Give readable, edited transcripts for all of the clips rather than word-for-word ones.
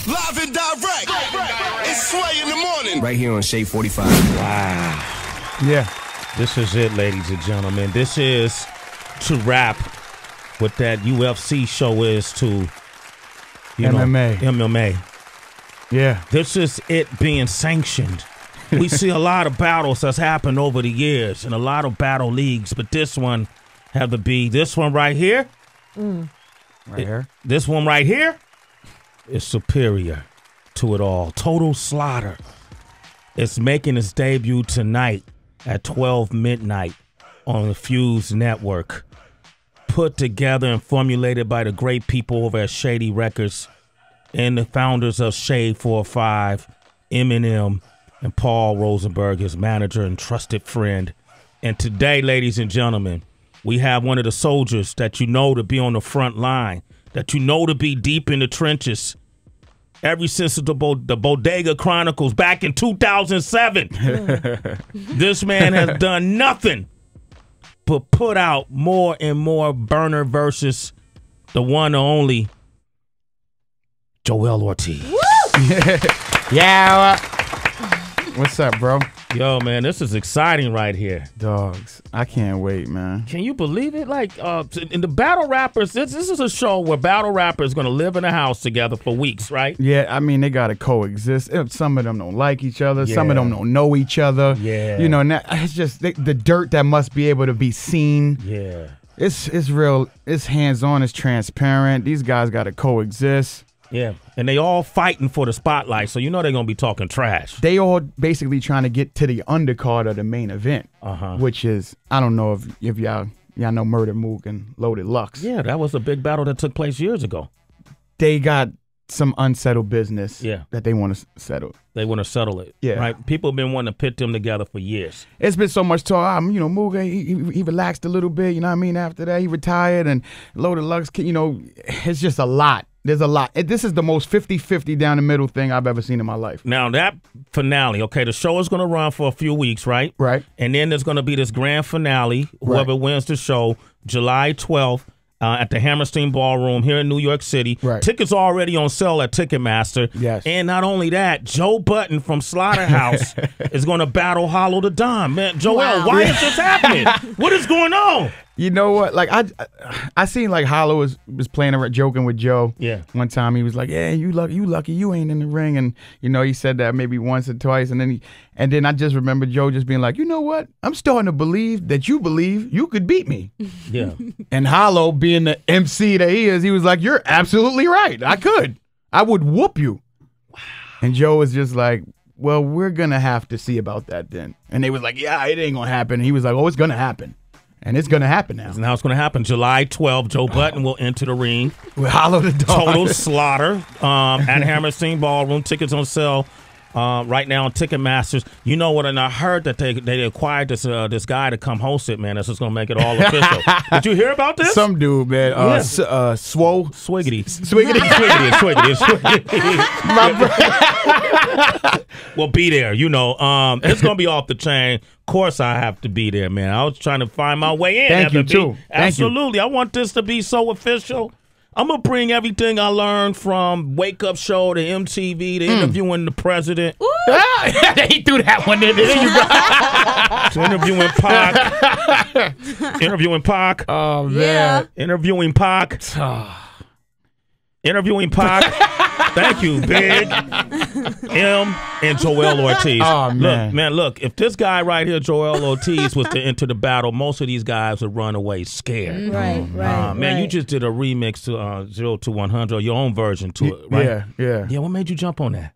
Live and direct. It's Sway in the morning. Right here on Shade 45. Wow. Yeah. This is it, ladies and gentlemen. This is to wrap what that UFC show is to MMA. MMA. Yeah. This is it being sanctioned. We see a lot of battles that's happened over the years and a lot of battle leagues, but this one had to be this one right here. Right here. This one right here is superior to it all. Total Slaughter. It's making its debut tonight at 12 midnight on the Fuse Network. Put together and formulated by the great people over at Shady Records and the founders of Shade 45, Eminem, and Paul Rosenberg, his manager and trusted friend. And today, ladies and gentlemen, we have one of the soldiers that you know to be on the front line, that you know to be deep in the trenches. Ever since the Bodega Chronicles back in 2007, this man has done nothing but put out more and more burner versus the one and only Joell Ortiz. Yeah. What's up, bro? Yo, man, this is exciting right here. Dogs. I can't wait, man. Can you believe it? Like, in the battle rappers, this is a show where battle rappers going to live in a house together for weeks, right? Yeah, I mean, they got to coexist. Some of them don't like each other. Yeah. Some of them don't know each other. Yeah. You know, and it's just the dirt that must be able to be seen. Yeah. It's real. It's hands-on. It's transparent. These guys got to coexist. Yeah, and they all fighting for the spotlight, so you know they're going to be talking trash. They all basically trying to get to the undercard of the main event, which is, I don't know if y'all know Murda Mook and Loaded Lux. Yeah, that was a big battle that took place years ago. They got some unsettled business that they want to settle. They want to settle it. Yeah. Right? People have been wanting to pit them together for years. It's been so much talk. You know, Mook, he relaxed a little bit, you know what I mean? After that, he retired, and Loaded Lux, you know, it's just a lot. There's a lot. This is the most 50-50 down the middle thing I've ever seen in my life. Now, that finale, okay, the show is going to run for a few weeks, right? Right. And then there's going to be this grand finale, whoever wins the show, July 12th. At the Hammerstein Ballroom here in New York City. Right. Tickets are already on sale at Ticketmaster. Yes. And not only that, Joe Budden from Slaughterhouse is going to battle Hollow the Don. Man, Joell, why is this happening? What is going on? You know what? Like I seen like Hollow was playing around, joking with Joe. Yeah. One time he was like, "Yeah, you lucky you ain't in the ring," and you know he said that maybe once or twice, and then I just remember Joe just being like, "You know what? I'm starting to believe that you believe you could beat me." Yeah. And Hollow, being the MC that he is, he was like, "You're absolutely right. I would whoop you." Wow. And Joe was just like, "Well, we're gonna have to see about that then." And they was like, "Yeah, it ain't gonna happen." And he was like, "Oh, it's gonna happen." And it's going to happen now. And now it's going to happen. July 12th, Joe Budden will enter the ring. With Hollow the Dog. Total Slaughter at Hammerstein Ballroom. Tickets on sale right now on Ticketmasters. You know what? And I heard that they acquired this guy to come host it, man. That's just going to make it all official. Did you hear about this? Some dude, man. Swole. Swiggity. Swiggity. We'll be there, you know. It's going to be off the chain. Of course I have to be there, man. I was trying to find my way in. Thank you, too. Absolutely. I want this to be so official. I'm going to bring everything I learned from Wake Up Show to MTV to interviewing the president. He threw that one in there. To interviewing Pac. Interviewing Pac. Oh, man. Interviewing Pac. Interviewing Pac. Thank you, Big M and Joell Ortiz. Oh, man. Look, if this guy right here, Joell Ortiz, was to enter the battle, most of these guys would run away scared. Right. Man, you just did a remix to 0 to 100, or your own version to it, right? Yeah. Yeah, what made you jump on that?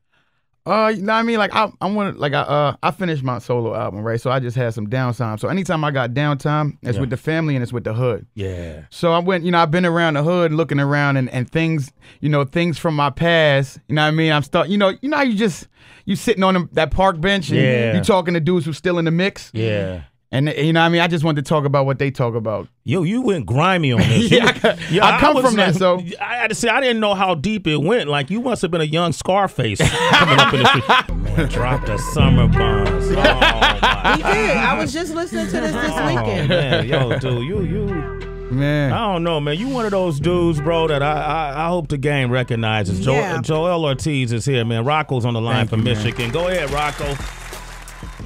You know what I mean? Like I finished my solo album, right? So I just had some downtime. So anytime I got downtime, it's with the family and it's with the hood. Yeah. So I went, you know, I've been around the hood looking around and things, you know, things from my past, you know what I mean? I'm you know how you sitting on that park bench and you talking to dudes who's still in the mix? Yeah. And you know what I mean? I just wanted to talk about what they talk about. Yo, you went grimy on this. I come from that, so. I had to say, I didn't know how deep it went. Like, you must have been a young Scarface coming up in the street. Man, drop the summer bombs. Oh, my. He did. I was just listening to this weekend. Man, yo, dude, Man. I don't know, man. You one of those dudes, bro, that I hope the game recognizes. Yeah. Joell Ortiz is here, man. Rocco's on the line Thank from you, man. Michigan. Go ahead, Rocco.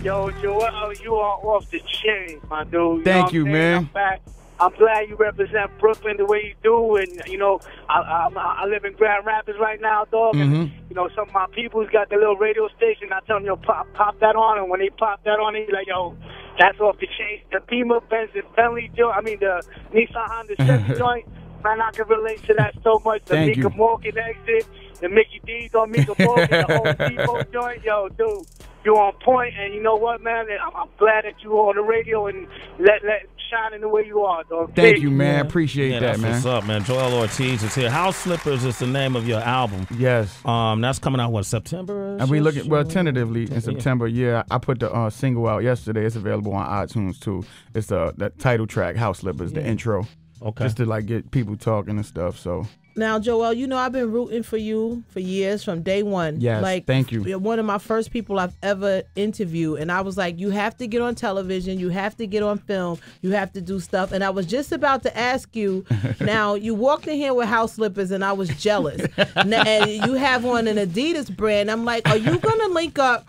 Yo, Joel, you are off the chain, my dude. Thank you, know what I'm man. saying? I'm back. I'm glad you represent Brooklyn the way you do, and you know, I live in Grand Rapids right now, dog. And you know, some of my people's got the little radio station. I tell them, yo, pop that on, and when they pop that on, they be like, yo, that's off the chain. The Pima, Benz, and Bentley joint. I mean, the Nissan Honda Chevy joint. Man, I can relate to that so much. The Thank Mika you. Morgan exit, the Mickey D's on Mika Morgan, the Home Depot joint. Yo, dude, you on point, and you know what, man? I'm glad that you on the radio and let shining the way you are, dog. Thank you, man. Appreciate Yeah, that, that's man. what's up, man. Joell Ortiz is here. House Slippers is the name of your album. Yes. That's coming out, what, September? And we looking tentatively in September. Yeah, I put the single out yesterday. It's available on iTunes too. It's the title track, House Slippers, the intro. Okay. Just to like get people talking and stuff. So Now, Joel, you know I've been rooting for you for years from day one. Yes, like, thank you. You're one of my first people I've ever interviewed, and I was like, you have to get on television, you have to get on film, you have to do stuff. And I was just about to ask you. Now, you walked in here with house slippers, and I was jealous. And you have on an Adidas brand. I'm like, are you gonna link up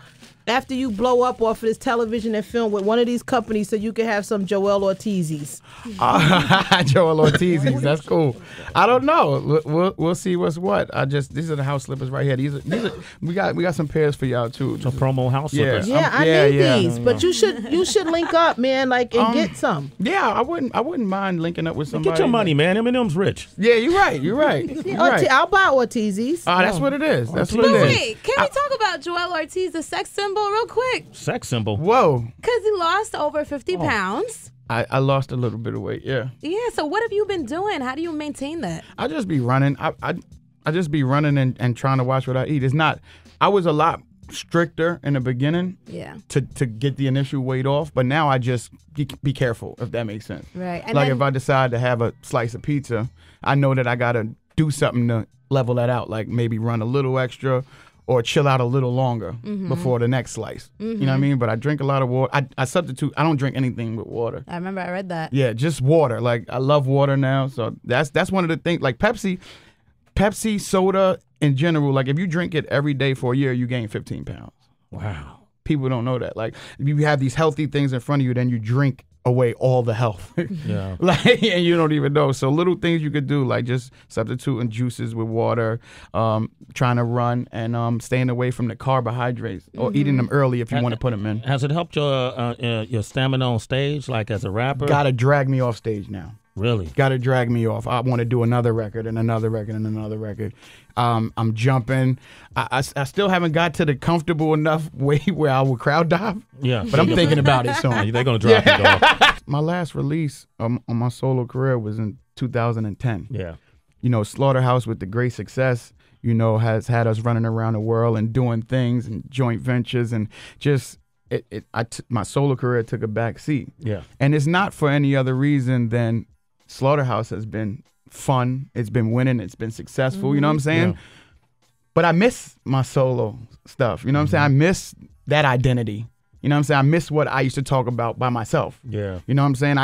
after you blow up off of this television and film with one of these companies so you can have some Joell Ortizes? Joell Ortiz, that's cool. I don't know. We'll see what's what. These are the house slippers right here. These are we got some pairs for y'all too. So promo house Yeah. slippers. Yeah, I need these, but you should link up, man, like and get some. Yeah, I wouldn't mind linking up with somebody. Get your money, man. Eminem's rich. Yeah, you're right. You're right. I'll buy Ortizes. That's what it is. That's what it is. Wait, can we talk about Joell Ortiz, the sex symbol, real quick? Sex symbol. Whoa. Because he lost over 50 pounds. I lost a little bit of weight, yeah. Yeah, so what have you been doing? How do you maintain that? I just be running. I just be running and trying to watch what I eat. It's not, I was a lot stricter in the beginning to get the initial weight off, but now I just be careful, if that makes sense. Right. And like then, if I decide to have a slice of pizza, I know that I got to do something to level that out, like maybe run a little extra or chill out a little longer before the next slice. You know what I mean? But I drink a lot of water. I substitute. I don't drink anything with water. I remember I read that. Yeah, just water. Like I love water now. So that's one of the things. Like Pepsi, soda in general. Like if you drink it every day for a year, you gain 15 pounds. Wow. People don't know that. Like if you have these healthy things in front of you, then you drink away all the health. Yeah. Like, and you don't even know. So little things you could do, like just substituting juices with water, trying to run, and staying away from the carbohydrates or eating them early if you want to put them in. Has it helped your stamina on stage, like as a rapper? Gotta drag me off stage now. Really? Gotta drag me off. I want to do another record and another record and another record. I'm jumping. I still haven't got to the comfortable enough way where I will crowd dive. Yeah. But I'm thinking about it soon. They're going to drop you, dog. My last release on my solo career was in 2010. Yeah. You know, Slaughterhouse with the great success, you know, has had us running around the world and doing things and joint ventures and just my solo career took a back seat. Yeah. And it's not for any other reason than Slaughterhouse has been fun. It's been winning. It's been successful. You know what I'm saying? Yeah. But I miss my solo stuff. You know what I'm saying? I miss that identity. You know what I'm saying? I miss what I used to talk about by myself. Yeah. You know what I'm saying?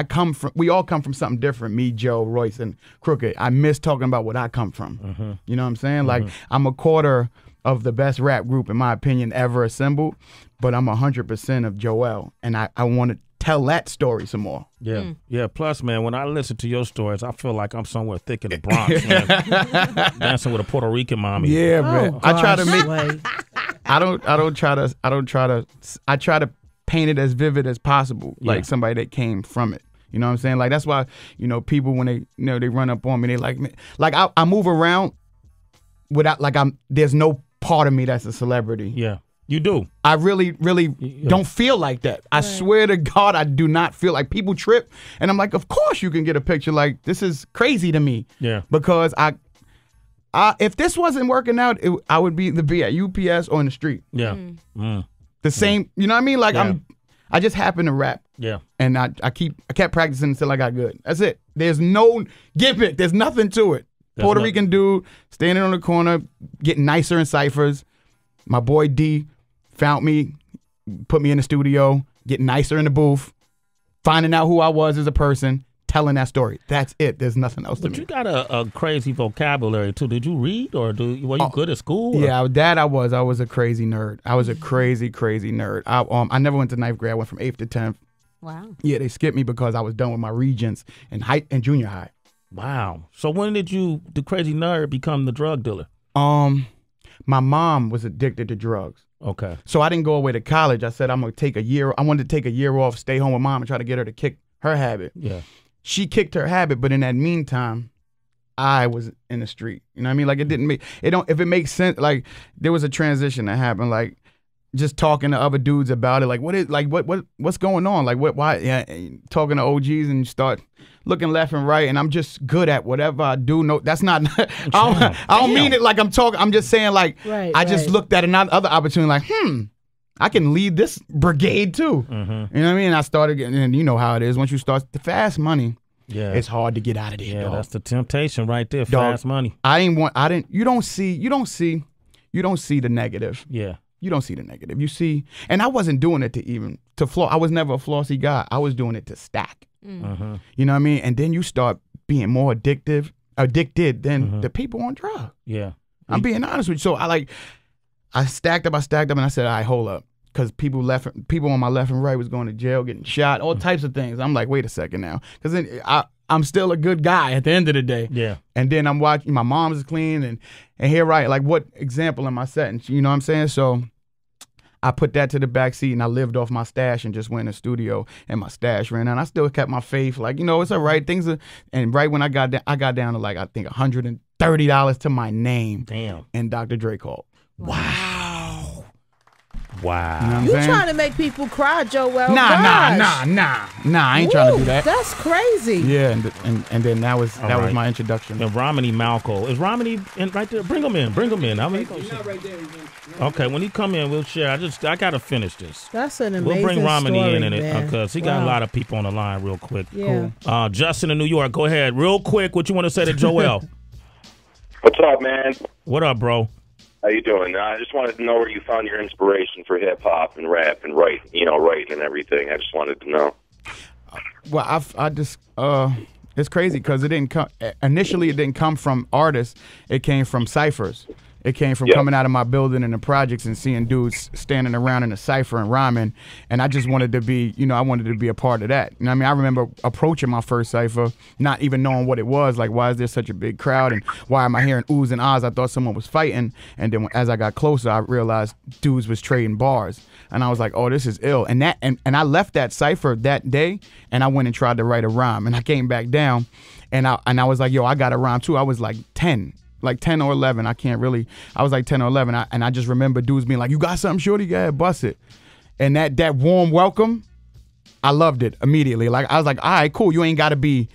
We all come from something different. Me, Joe, Royce, and Crooked. I miss talking about what I come from. You know what I'm saying? Like I'm a quarter of the best rap group, in my opinion, ever assembled, but I'm 100% of Joell, and I want to tell that story some more. Yeah. Yeah. Plus, man, when I listen to your stories, I feel like I'm somewhere thick in the Bronx, man. Dancing with a Puerto Rican mommy. Yeah, man. I try to make. Slay. I try to paint it as vivid as possible, Yeah. like somebody that came from it. You know what I'm saying? Like that's why, you know, people when they run up on me, they like me. Like I move around without there's no part of me that's a celebrity. Yeah. You do. I really don't feel like that. I swear to God, I do not feel like people trip. And I'm like, of course you can get a picture. Like, this is crazy to me. Yeah. Because if this wasn't working out, I would be at UPS or in the street. Yeah. The same, you know what I mean? Like, Yeah. I just happen to rap. Yeah. And I kept practicing until I got good. That's it. There's no gimmick. There's nothing to it. Puerto Rican dude standing on the corner, getting nicer in ciphers. My boy D found me, put me in the studio, getting nicer in the booth, finding out who I was as a person, telling that story. That's it. There's nothing else to But me. you got a crazy vocabulary too. Did you read or were you good at school? Or? Yeah, that I was. I was a crazy nerd. I was a crazy nerd. I never went to 9th grade. I went from 8th to 10th. Wow. Yeah, they skipped me because I was done with my regents in junior high. Wow. So when did the crazy nerd, become the drug dealer? My mom was addicted to drugs. Okay. So I didn't go away to college. I said I'm gonna take a year. I wanted to take a year off, stay home with mom, and try to get her to kick her habit. Yeah. She kicked her habit, but in that meantime, I was in the street. You know what I mean? Like it didn't make it. Don't if it makes sense. Like there was a transition that happened. Like just talking to other dudes about it. Like what's going on? Like why? Yeah, talking to OGs and you start looking left and right, and I'm just good at whatever I do. No, that's not. I don't mean it like I'm talking. I'm just saying like I just looked at another opportunity. Like I can lead this brigade too. You know what I mean? I started getting, and you know how it is. Once you start the fast money, it's hard to get out of there. Yeah, dog. that's the temptation right there. Dog, fast money. You don't see the negative. Yeah. You don't see the negative. You see, and I wasn't doing it to floss. I was never a flossy guy. I was doing it to stack. You know what I mean? And then you start being more addicted than the people on drugs. Yeah. I'm being honest with you. So I stacked up, and I said, all right, hold up. Because people on my left and right was going to jail, getting shot, all types of things. I'm like, wait a second now. Because then I'm still a good guy at the end of the day. Yeah. And then I'm watching, my mom's is clean, and here, right, like what example am I setting? You know what I'm saying? So I put that to the back seat, and I lived off my stash and just went in the studio, and my stash ran out. And I still kept my faith. Like, you know, it's all right. And right when I got down to like, I think $130 to my name. Damn. And Dr. Dre called. Wow. You know what I'm You saying? trying to make people cry, Joell? Nah. I ain't trying to do that. That's crazy. Yeah, and then that was my introduction. And Romney Malco. Is Romney right there? Bring him in. He's not right there. Okay, when he come in, we'll share. I gotta finish this. That's an amazing We'll bring Romney story, in it because he got a lot of people on the line real quick. Yeah. Cool. Justin in New York, go ahead. Real quick, what you want to say to Joell? What's up, man? What up, bro? How you doing? I just wanted to know where you found your inspiration for hip hop and rap and writing and everything. I just wanted to know. Well, I just it's crazy because it didn't come initially. It didn't come from artists. It came from ciphers. It came from coming out of my building in the projects and seeing dudes standing around in a cipher and rhyming, and I just wanted to be, I wanted to be a part of that. You know what I mean? I remember approaching my first cipher, not even knowing what it was. Like, why is there such a big crowd, and why am I hearing oohs and ahs? I thought someone was fighting, and then as I got closer, I realized dudes was trading bars, and I was like, oh, this is ill. And I left that cipher that day, and I went and tried to write a rhyme, and I came back down, and I was like, yo, I got a rhyme too. I was like 10. Like 10 or 11, I was like 10 or 11, and I just remember dudes being like, you got something, shorty? Yeah, bust it. And that warm welcome, I loved it immediately. Like, I was like, all right, cool. You ain't got to be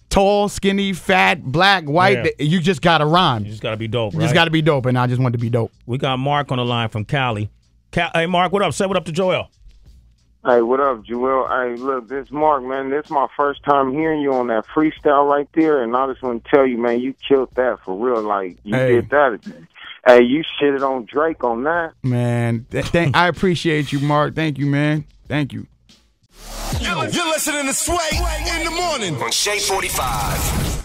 tall, skinny, fat, black, white. Yeah. You just got to rhyme. You just got to be dope, right? You just got to be dope, and I just wanted to be dope. We got Mark on the line from Cali. Hey, Mark, what up? Say what up to Joell. Hey, what up, Joell? Hey, look, this is Mark, man. This is my first time hearing you on that freestyle right there, and I just want to tell you, man, you killed that for real. Like, you did that. Hey, you shitted on Drake on that. Man, I appreciate you, Mark. Thank you, man. Thank you. You're listening to Sway in the morning on Shea 45.